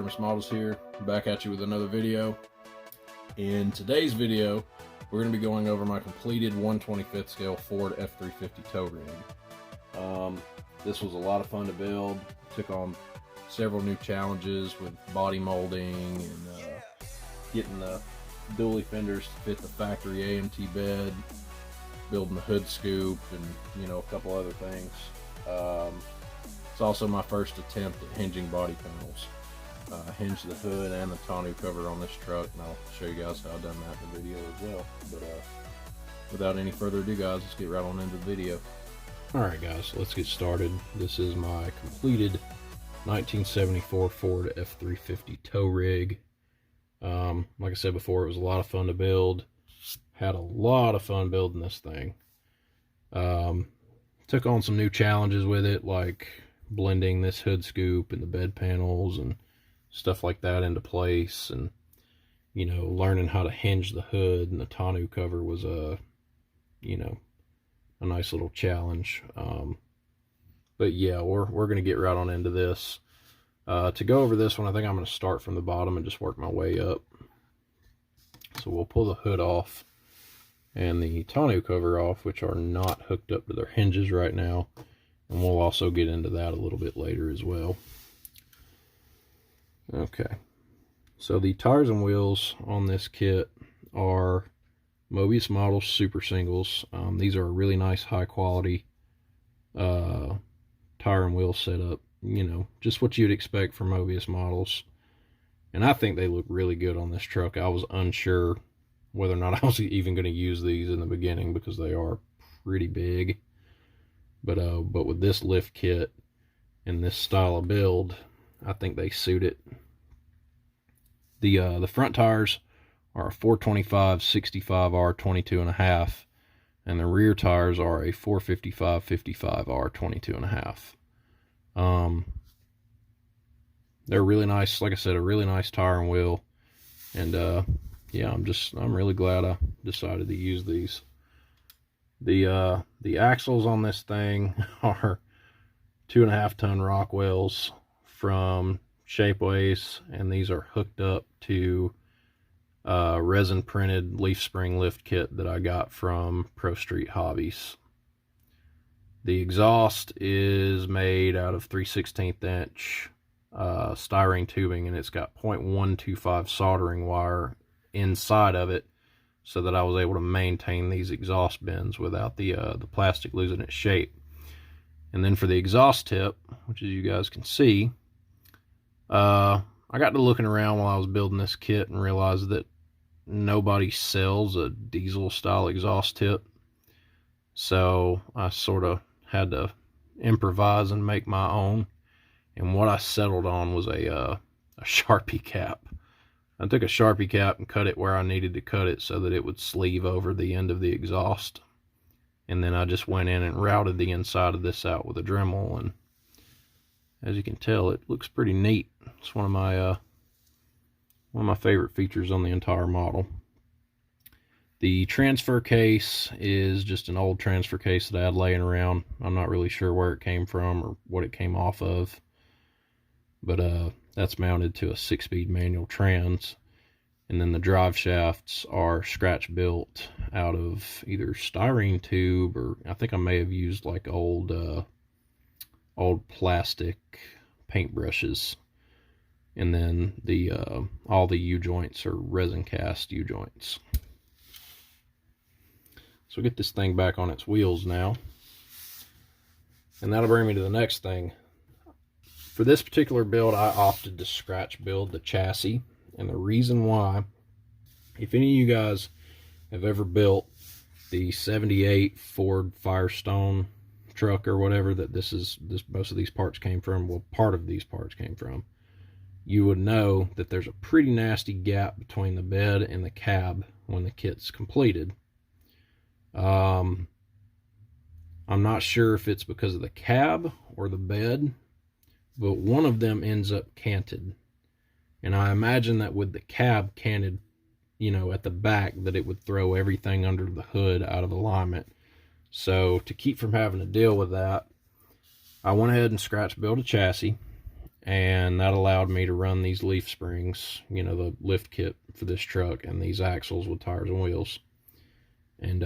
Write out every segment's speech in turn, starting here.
Famous Models here, back at you with another video. In today's video, we're going to be going over my completed 1/25th scale Ford F-350 tow rig. This was a lot of fun to build. Took on several new challenges with body molding and getting the dually fenders to fit the factory AMT bed, building the hood scoop, and a couple other things. It's also my first attempt at hinging body panels. I hinged the hood and the tonneau cover on this truck, and I'll show you guys how I've done that in the video as well. But without any further ado, guys, let's get right on into the video. Alright guys, let's get started. This is my completed 1974 Ford F-350 tow rig. Like I said before, it was a lot of fun to build. Had a lot of fun building this thing. Took on some new challenges with it, like blending this hood scoop and the bed panels and stuff like that into place, and learning how to hinge the hood and the tonneau cover was a nice little challenge. But yeah, we're gonna get right on into this. To go over this one, I think I'm gonna start from the bottom and just work my way up. So we'll pull the hood off and the tonneau cover off, which are not hooked up to their hinges right now, and we'll also get into that a little bit later as well. Okay, so the tires and wheels on this kit are Mobius Models Super Singles. These are a really nice high quality tire and wheel setup, just what you'd expect from Mobius Models. And I think they look really good on this truck. I was unsure whether or not I was even going to use these in the beginning because they are pretty big. But with this lift kit and this style of build, I think they suit it. The front tires are a 425 65R 22.5, and the rear tires are a 455 55R 22.5. They're really nice, like I said, a really nice tire and wheel, and yeah, I'm really glad I decided to use these. The axles on this thing are 2.5 ton Rockwells from Shapeways, and these are hooked up to resin printed leaf spring lift kit that I got from Pro Street Hobbies. The exhaust is made out of 3/16 inch styrene tubing, and it's got 0.125 soldering wire inside of it, so that I was able to maintain these exhaust bends without the plastic losing its shape. And then for the exhaust tip, which as you guys can see, I got to looking around while I was building this kit and realized that nobody sells a diesel style exhaust tip, so I sort of had to improvise and make my own. And what I settled on was a Sharpie cap. I took a Sharpie cap and cut it where I needed to cut it so that it would sleeve over the end of the exhaust. And then I just went in and routed the inside of this out with a Dremel, and as you can tell, it looks pretty neat. It's one of my favorite features on the entire model. The transfer case is just an old transfer case that I had laying around. I'm not really sure where it came from or what it came off of, but that's mounted to a 6-speed manual trans. And then the drive shafts are scratch built out of either styrene tube, or I think I may have used like old plastic paintbrushes. And then the all the U-joints are resin cast U-joints. So get this thing back on its wheels now, and that'll bring me to the next thing. For this particular build, I opted to scratch build the chassis, and the reason why, if any of you guys have ever built the 78 Ford Firestone truck or whatever that most of these parts came from, well, part of these parts came from, you would know that there's a pretty nasty gap between the bed and the cab when the kit's completed. I'm not sure if it's because of the cab or the bed, but one of them ends up canted. And I imagine that with the cab canted, at the back, that it would throw everything under the hood out of alignment. So to keep from having to deal with that, I went ahead and scratch built a chassis, and that allowed me to run these leaf springs, you know, the lift kit for this truck, and these axles with tires and wheels. And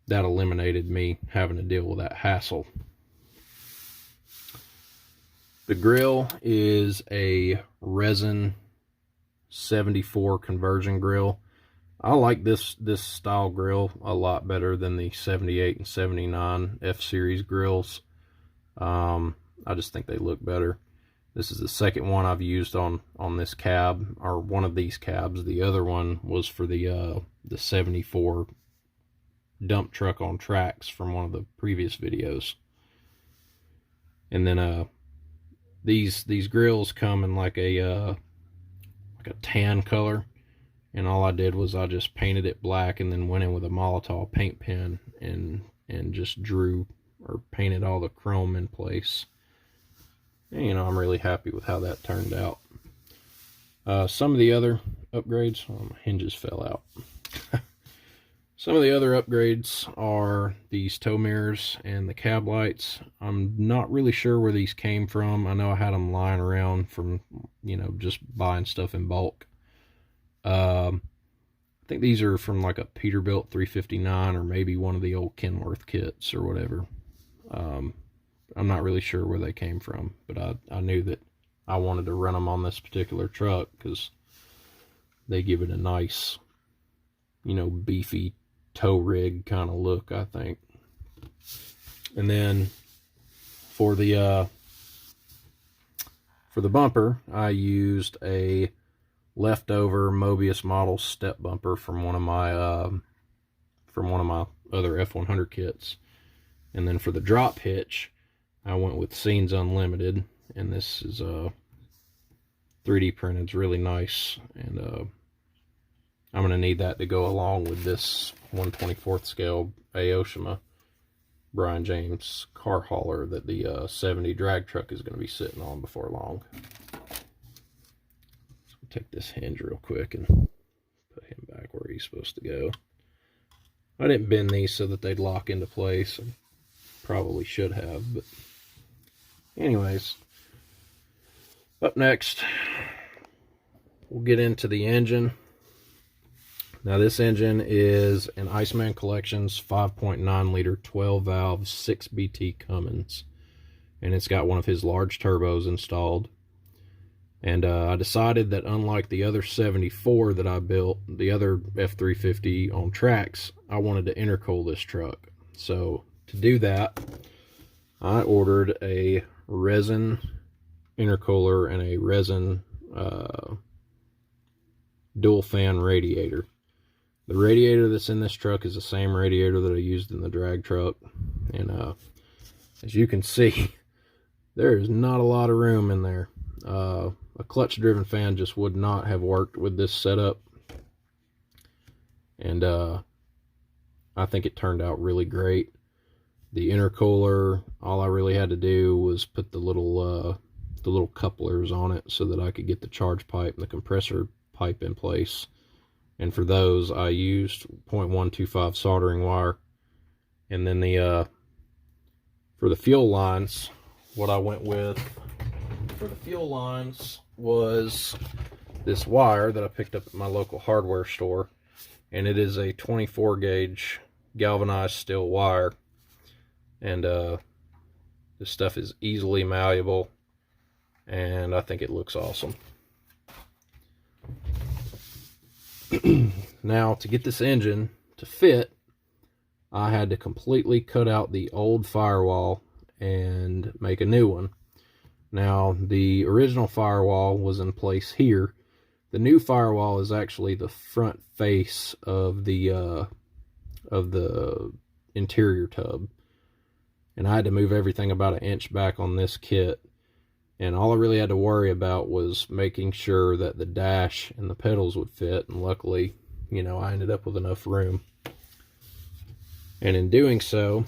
that eliminated me having to deal with that hassle. The grill is a resin 74 conversion grill. I like this style grill a lot better than the 78 and 79 F-Series grills. I just think they look better. This is the second one I've used on this cab, or one of these cabs. The other one was for the 74 dump truck on tracks from one of the previous videos. And then these grills come in like a tan color, and all I did was I just painted it black and then went in with a Molotow paint pen and just drew or painted all the chrome in place. And, you know, I'm really happy with how that turned out. Some of the other upgrades, oh, my hinges fell out. Some of the other upgrades are these tow mirrors and the cab lights. I'm not really sure where these came from. I know I had them lying around from, you know, just buying stuff in bulk. I think these are from like a Peterbilt 359 or maybe one of the old Kenworth kits or whatever. I'm not really sure where they came from, but I knew that I wanted to run them on this particular truck because they give it a nice, you know, beefy tow rig kind of look, I think. And then for the bumper, I used a leftover Mobius model step bumper from one of my other F100 kits. And then for the drop hitch, I went with Scenes Unlimited, and this is 3D printed. It's really nice, and I'm going to need that to go along with this 1/24 scale Aoshima Brian James car hauler that the 70 drag truck is going to be sitting on before long. So take this hinge real quick and put him back where he's supposed to go. I didn't bend these so that they'd lock into place. I probably should have, but anyways, up next, we'll get into the engine. Now this engine is an Iceman Collections 5.9 liter 12 valve 6BT Cummins, and it's got one of his large turbos installed. And I decided that unlike the other 74 that I built, the other F-350 on tracks, I wanted to intercool this truck. So to do that, I ordered a resin intercooler and a resin dual fan radiator. The radiator that's in this truck is the same radiator that I used in the drag truck, and as you can see, there is not a lot of room in there. A clutch driven fan just would not have worked with this setup, and I think it turned out really great. The intercooler, all I really had to do was put the little couplers on it so that I could get the charge pipe and the compressor pipe in place. And for those, I used 0.125 soldering wire. And then for the fuel lines, what I went with for the fuel lines was this wire that I picked up at my local hardware store. And it is a 24 gauge galvanized steel wire. And this stuff is easily malleable, and I think it looks awesome. Now, to get this engine to fit, I had to completely cut out the old firewall and make a new one. Now, the original firewall was in place here. The new firewall is actually the front face of the interior tub. And I had to move everything about an inch back on this kit. And all I really had to worry about was making sure that the dash and the pedals would fit. And luckily, you know, I ended up with enough room. And in doing so,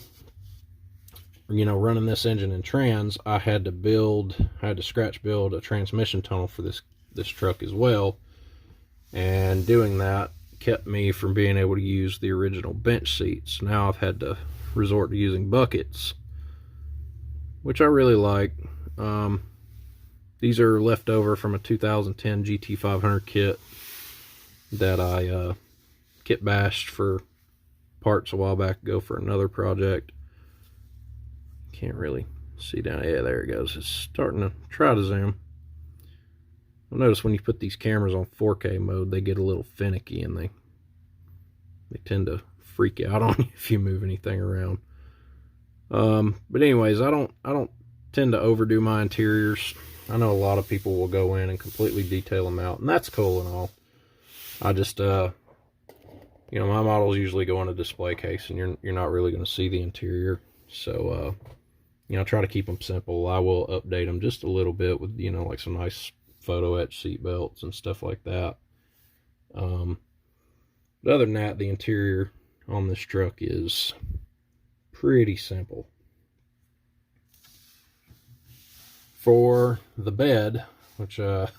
you know, running this engine in trans, I had to scratch build a transmission tunnel for this truck as well. And doing that kept me from being able to use the original bench seats. Now I've had to resort to using buckets, which I really like. These are left over from a 2010 GT500 kit that I kit bashed for parts a while back ago for another project. Can't really see down. Yeah, there it goes. It's starting to try to zoom. You'll notice when you put these cameras on 4K mode, they get a little finicky and they tend to freak out on you if you move anything around. But anyways, I don't tend to overdo my interiors. I know a lot of people will go in and completely detail them out, and that's cool and all. I just, you know, my models usually go in a display case, and you're not really going to see the interior. So, you know, try to keep them simple. I will update them just a little bit with, you know, like some nice photo etch seat belts and stuff like that. But other than that, the interior on this truck is pretty simple. For the bed, which was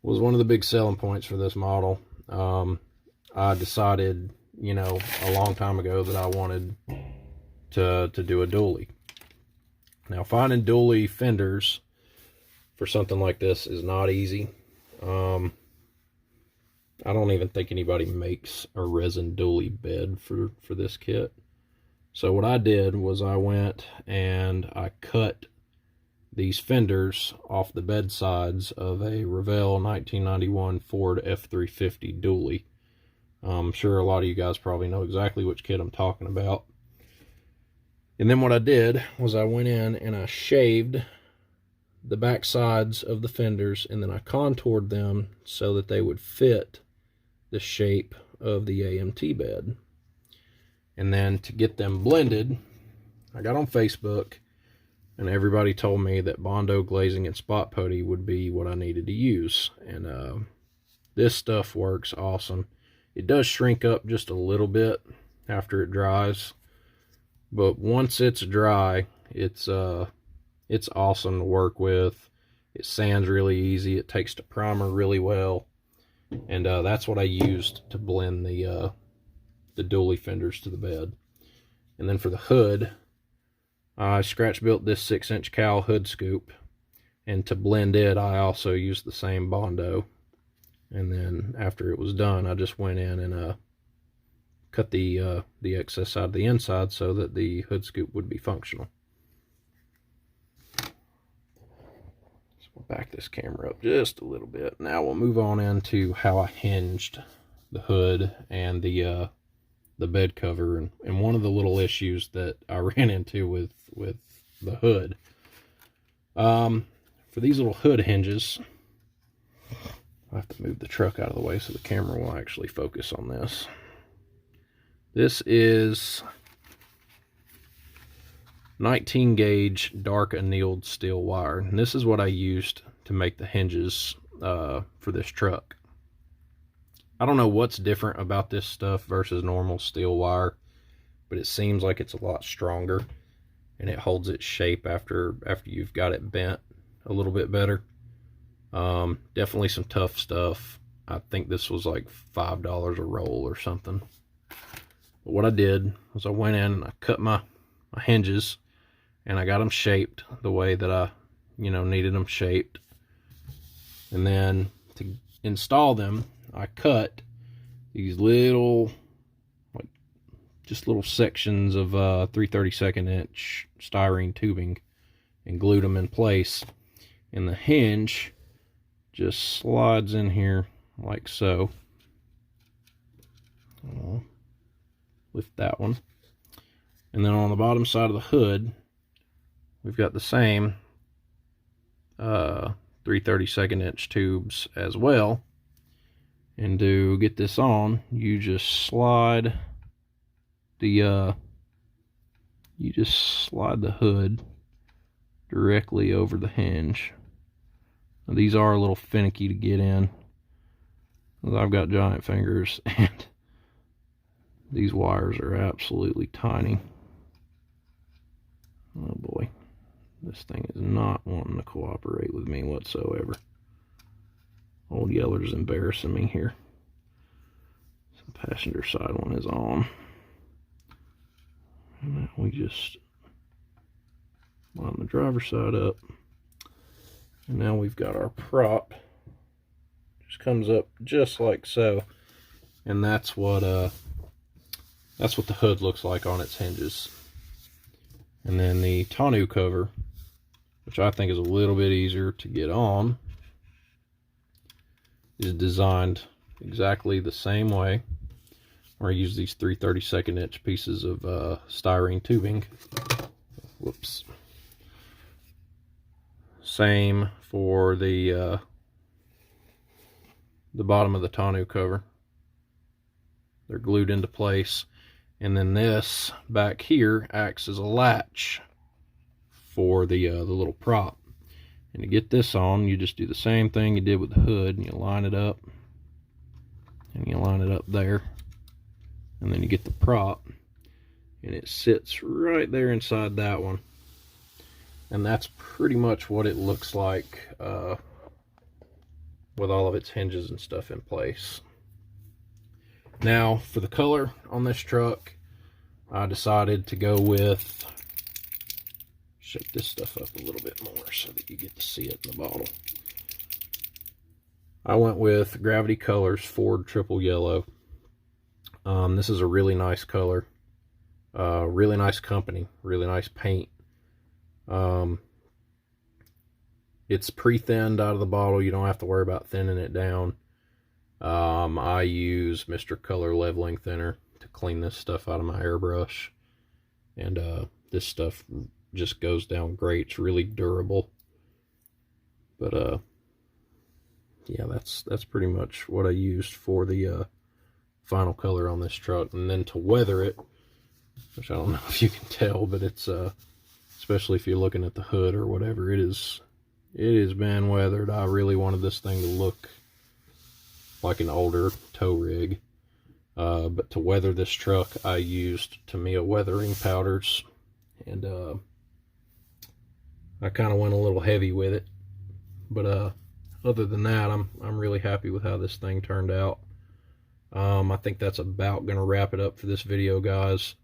one of the big selling points for this model, I decided, you know, a long time ago that I wanted to do a dually. Now, finding dually fenders for something like this is not easy. I don't even think anybody makes a resin dually bed for this kit. So what I did was I went and I cut these fenders off the bed sides of a Revell 1991 Ford F-350 dually. I'm sure a lot of you guys probably know exactly which kit I'm talking about. And then what I did was I went in and I shaved the back sides of the fenders, and then I contoured them so that they would fit the shape of the AMT bed. And then to get them blended, I got on Facebook, and everybody told me that Bondo glazing and spot putty would be what I needed to use. And this stuff works awesome. It does shrink up just a little bit after it dries, but once it's dry, it's awesome to work with. It sands really easy. It takes the primer really well, and that's what I used to blend the dually fenders to the bed. And then for the hood, I scratch built this 6-inch cowl hood scoop, and to blend it, I also used the same Bondo. And then after it was done, I just went in and cut the excess side of the inside so that the hood scoop would be functional. So we'll back this camera up just a little bit. Now we'll move on into how I hinged the hood and the bed cover, and one of the little issues that I ran into with the hood. For these little hood hinges, I have to move the truck out of the way so the camera will actually focus on this. This is 19 gauge dark annealed steel wire, and this is what I used to make the hinges for this truck. I don't know what's different about this stuff versus normal steel wire, but it seems like it's a lot stronger and it holds its shape after you've got it bent a little bit better. Definitely some tough stuff. I think this was like $5 a roll or something. But what I did was I went in and I cut my hinges, and I got them shaped the way that I, you know, needed them shaped. And then to install them, I cut these little, like, just little sections of 3/32 inch styrene tubing and glued them in place. And the hinge just slides in here like so. I'll lift that one. And then on the bottom side of the hood, we've got the same 3/32 inch tubes as well. And to get this on, you just slide the hood directly over the hinge. Now, these are a little finicky to get in, because I've got giant fingers and these wires are absolutely tiny. Oh boy, this thing is not wanting to cooperate with me whatsoever. Old Yeller's embarrassing me here. So the passenger side one is on. And then we just line the driver's side up. And now we've got our prop. Just comes up just like so. And that's what the hood looks like on its hinges. And then the tonneau cover, which I think is a little bit easier to get on, is designed exactly the same way. Where I use these 3/32 inch pieces of styrene tubing. Whoops. Same for the bottom of the tonneau cover. They're glued into place, and then this back here acts as a latch for the little prop. And to get this on, you just do the same thing you did with the hood, and you line it up, and you line it up there, and then you get the prop, and it sits right there inside that one. And that's pretty much what it looks like with all of its hinges and stuff in place. Now, for the color on this truck, I decided to go with, shake this stuff up a little bit more so that you get to see it in the bottle. I went with Gravity Colors Ford Triple Yellow. This is a really nice color, really nice company, really nice paint. It's pre-thinned out of the bottle. You don't have to worry about thinning it down. I use Mr. Color Leveling Thinner to clean this stuff out of my airbrush, and this stuff just goes down great. It's really durable. But yeah, that's pretty much what I used for the final color on this truck. And then to weather it, which I don't know if you can tell, but it's especially if you're looking at the hood or whatever, it has been weathered. I really wanted this thing to look like an older tow rig, but to weather this truck, I used Tamiya weathering powders, and I kind of went a little heavy with it. But other than that, I'm really happy with how this thing turned out. I think that's about gonna wrap it up for this video, guys.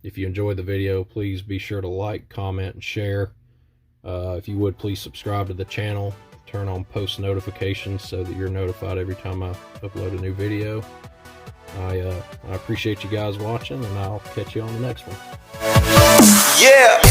If you enjoyed the video, please be sure to like, comment, and share. If you would, please subscribe to the channel. Turn on post notifications so that you're notified every time I upload a new video. I appreciate you guys watching, and I'll catch you on the next one. Yeah.